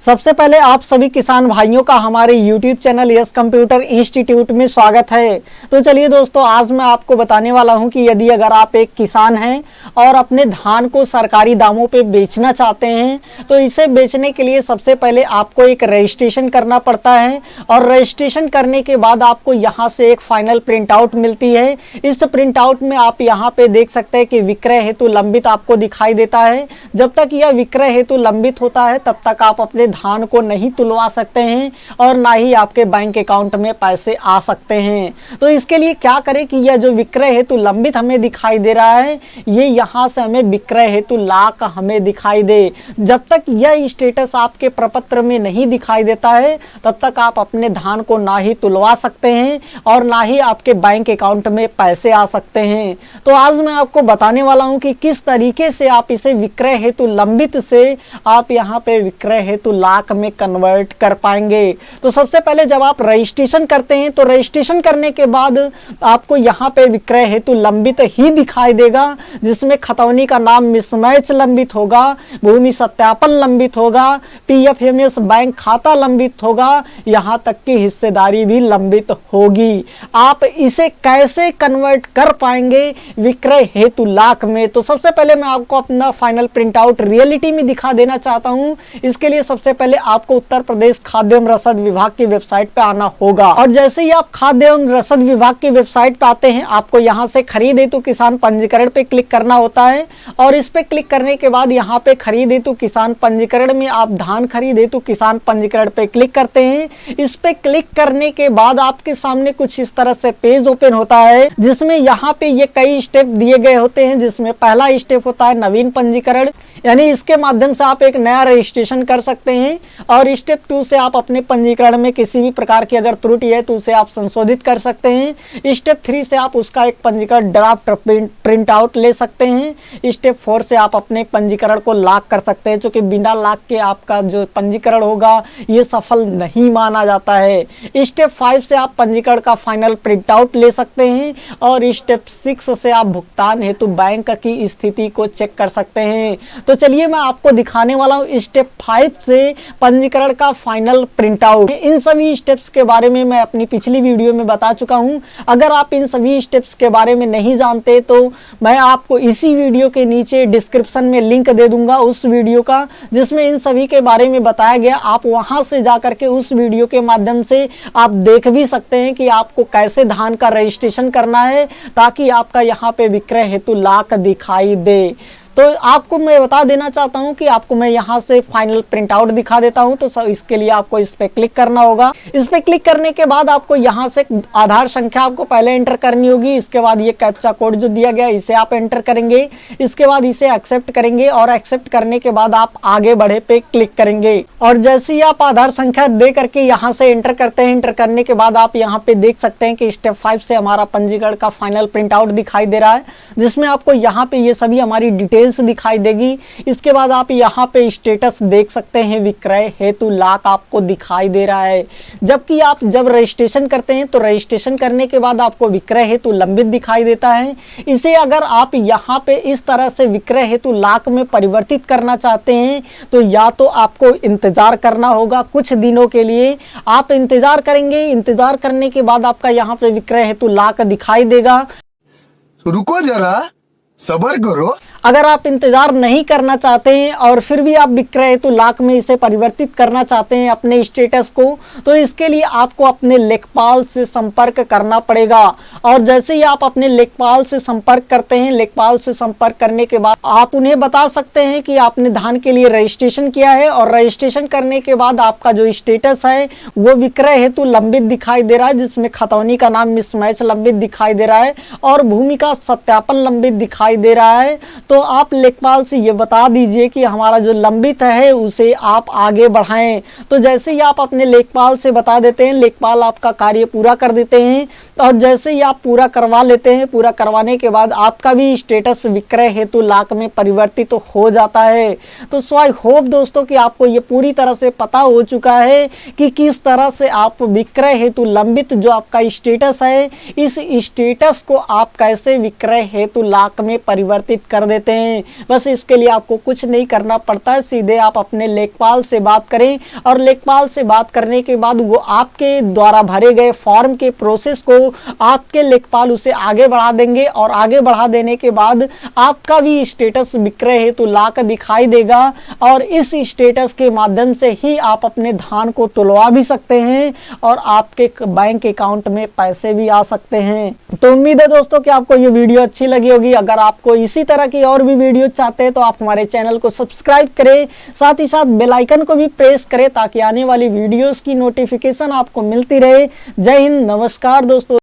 सबसे पहले आप सभी किसान भाइयों का हमारे YouTube channel yes computer institute में स्वागत है। तो चलिए दोस्तों, आज मैं आपको बताने वाला हूं कि यदि अगर आप एक किसान हैं और अपने धान को सरकारी दामों पे बेचना चाहते हैं तो इसे बेचने के लिए सबसे पहले आपको एक रजिस्ट्रेशन करना पड़ता है और रजिस्ट्रेशन करने के बाद आपको यहाँ से एक फाइनल प्रिंट आउट मिलती है। इस प्रिंट आउट में आप यहाँ पे देख सकते हैं कि विक्रय हेतु लंबित आपको दिखाई देता है। जब तक यह विक्रय हेतु लंबित होता है तब तक आप अपने धान को नहीं तुलवा सकते हैं और ना ही आपके बैंक अकाउंट में पैसे आ सकते हैं। तो इसके लिए क्या करें कि यह जो विक्रय हेतु लंबित हमें दिखाई दे रहा है ये यहाँ से हमें विक्रय हेतु लाख हमें दिखाई दे। जब तक यह स्टेटस आपके प्रपत्र में नहीं दिखाई देता है तब तक आप अपने धान को ना ही तुलवा सकते हैं और ना ही आपके बैंक अकाउंट में पैसे आ सकते हैं। तो आज मैं आपको बताने वाला हूँ कि किस तरीके से आप इसे विक्रय हेतु लंबित से आप यहाँ पे विक्रय हेतु लाख में कन्वर्ट कर पाएंगे। तो सबसे पहले जब आप रजिस्ट्रेशन करते हैं तो रजिस्ट्रेशन करने के बाद आपको यहाँ पे विक्रय हेतु लंबित ही दिखाई देगा, जिसमें खतौनी का नाम मिसमैच लंबित होगा, भूमि सत्यापन लंबित होगा, पीएफएमएस बैंक खाता लंबित होगा, यहाँ तक की हिस्सेदारी भी लंबित होगी। आप इसे कैसे कन्वर्ट कर पाएंगे विक्रय हेतु लाख में? तो सबसे पहले मैं आपको अपना फाइनल प्रिंट आउट रियलिटी में दिखा देना चाहता हूं। इसके लिए सबसे पहले आपको उत्तर प्रदेश खाद्य एवं रसद विभाग की वेबसाइट पे आना होगा और जैसे ही आप खाद्य एवं रसद विभाग की वेबसाइट पे आते हैं आपको यहां से खरीद हेतु किसान पंजीकरण पे क्लिक करना होता है और इस पे क्लिक करने के बाद यहाँ पे खरीद हेतु किसान पंजीकरण में आप धान खरीद हेतु किसान पंजीकरण पे क्लिक करते हैं। इस पे क्लिक करने के बाद आपके सामने कुछ इस तरह से पेज ओपन होता है जिसमें यहाँ पे ये कई स्टेप दिए गए होते हैं, जिसमें पहला स्टेप होता है नवीन पंजीकरण, यानी इसके माध्यम से आप एक नया रजिस्ट्रेशन कर सकते हैं और स्टेप 2 से आप अपने पंजीकरण में किसी भी प्रकार की अगर त्रुटि है तो उसे आप संशोधित कर सकते हैं। स्टेप 3 से आप उसका एक पंजीकरण ड्राफ्ट प्रिंट आउट ले सकते हैं। स्टेप 4 से आप अपने पंजीकरण को लॉक कर सकते हैं, क्योंकि बिना लॉक के आपका जो पंजीकरण होगा ये सफल नहीं माना जाता है। स्टेप 5 से आप पंजीकरण का फाइनल प्रिंट आउट ले सकते हैं और स्टेप 6 से आप भुगतान हेतु बैंक की स्थिति को चेक कर सकते हैं। तो चलिए मैं आपको दिखाने वाला हूँ स्टेप 5 से पंजीकरण का फाइनल प्रिंट आउट। इन सभी स्टेप्स के बारे में मैं अपनी पिछली वीडियो में बता चुका हूँ। अगर आप इन सभी स्टेप्स के बारे में नहीं जानते तो मैं आपको इसी वीडियो के नीचे डिस्क्रिप्शन में लिंक दे दूंगा उस वीडियो का, जिसमें इन सभी के बारे में बताया गया। आप वहां से जाकर के उस वीडियो के माध्यम से आप देख भी सकते हैं कि आपको कैसे धान का रजिस्ट्रेशन करना है ताकि आपका यहाँ पे विक्रय हेतु लाख दिखाई दे। तो आपको मैं बता देना चाहता हूं कि आपको मैं यहां से फाइनल प्रिंट आउट दिखा देता हूं। तो इसके लिए आपको इस पे क्लिक करना होगा। इस पे क्लिक करने के बाद आपको यहां से आधार संख्या आपको पहले एंटर करनी होगी। इसके बाद ये कैप्चा कोड जो दिया गया इसे आप एंटर करेंगे। इसके बाद इसे एक्सेप्ट करेंगे और एक्सेप्ट करने के बाद आप आगे बढ़े पे क्लिक करेंगे और जैसे ही आप आधार संख्या दे करके यहाँ से एंटर करते हैं, एंटर करने के बाद आप यहाँ पे देख सकते हैं कि स्टेप 5 से हमारा पंजीकरण का फाइनल प्रिंट आउट दिखाई दे रहा है, जिसमें आपको यहाँ पे ये सभी हमारी डिटेल दिखाई देगी। इसके बाद आप यहाँ पे स्टेटस देख सकते हैं, विक्रय हेतु लाख आपको दिखाई दे रहा है। जबकि आप जब रजिस्ट्रेशन करते हैं तो रजिस्ट्रेशन करने के बाद आपको विक्रय हेतु लंबित दिखाई देता है। इसे अगर आप यहाँ पे इस तरह से विक्रय हेतु लाख में परिवर्तित करना चाहते हैं तो या तो आपको इंतजार करना होगा कुछ दिनों के लिए। आप इंतजार करेंगे, इंतजार करने के बाद आपका यहाँ पे विक्रय हेतु लाख दिखाई देगा। रुको जरा, सब्र करो। अगर आप इंतजार नहीं करना चाहते हैं और फिर भी आप विक्रय हेतु लाख में इसे परिवर्तित करना चाहते हैं अपने स्टेटस को, तो इसके लिए आपको अपने लेखपाल से संपर्क करना पड़ेगा। और जैसे ही आप अपने लेखपाल से संपर्क करते हैं, लेखपाल से संपर्क करने के बाद आप उन्हें बता सकते हैं कि आपने धान के लिए रजिस्ट्रेशन किया है और रजिस्ट्रेशन करने के बाद आपका जो स्टेटस है वो विक्रय हेतु लंबित दिखाई दे रहा है, जिसमें खतौनी का नाम मिसमैच लंबित दिखाई दे रहा है और भूमि का सत्यापन लंबित दिखाई दे रहा है। तो आप लेखपाल से ये बता दीजिए कि हमारा जो लंबित है उसे आप आगे बढ़ाएं। तो जैसे ही आप अपने लेखपाल से बता देते हैं, लेखपाल आपका कार्य पूरा कर देते हैं। और जैसे ही आप पूरा करवा लेते हैं, पूरा करवाने के बाद आपका भी स्टेटस विक्रय हेतु लाख में परिवर्तित तो हो जाता है। तो सो आई होप दोस्तों कि आपको ये पूरी तरह से पता हो चुका है कि किस तरह से आप विक्रय हेतु लंबित जो आपका स्टेटस है, इस स्टेटस को आप कैसे विक्रय हेतु लाख में परिवर्तित कर देते हैं। बस इसके लिए आपको कुछ नहीं करना पड़ता है, सीधे आप अपने लेखपाल से बात करें और लेखपाल से बात करने के बाद वो आपके द्वारा भरे गए फॉर्म के प्रोसेस को आपके लेखपाल उसे आगे बढ़ा देंगे और आगे बढ़ा देने के बाद आपका भी स्टेटस विक्रय हेतु लाख दिखाई देगा और इस स्टेटस के माध्यम से ही आप अपने धान को तुलवा भी सकते हैं और आपके बैंक अकाउंट में पैसे भी आ सकते हैं। तो उम्मीद है दोस्तों कि आपको ये वीडियो अच्छी लगी होगी। अगर आपको इसी तरह की और भी वीडियो चाहते हैं तो आप हमारे चैनल को सब्सक्राइब करें, साथ ही साथ बेल आइकन को भी प्रेस करें ताकि आने वाली वीडियोस की नोटिफिकेशन आपको मिलती रहे। जय हिंद, नमस्कार दोस्तों।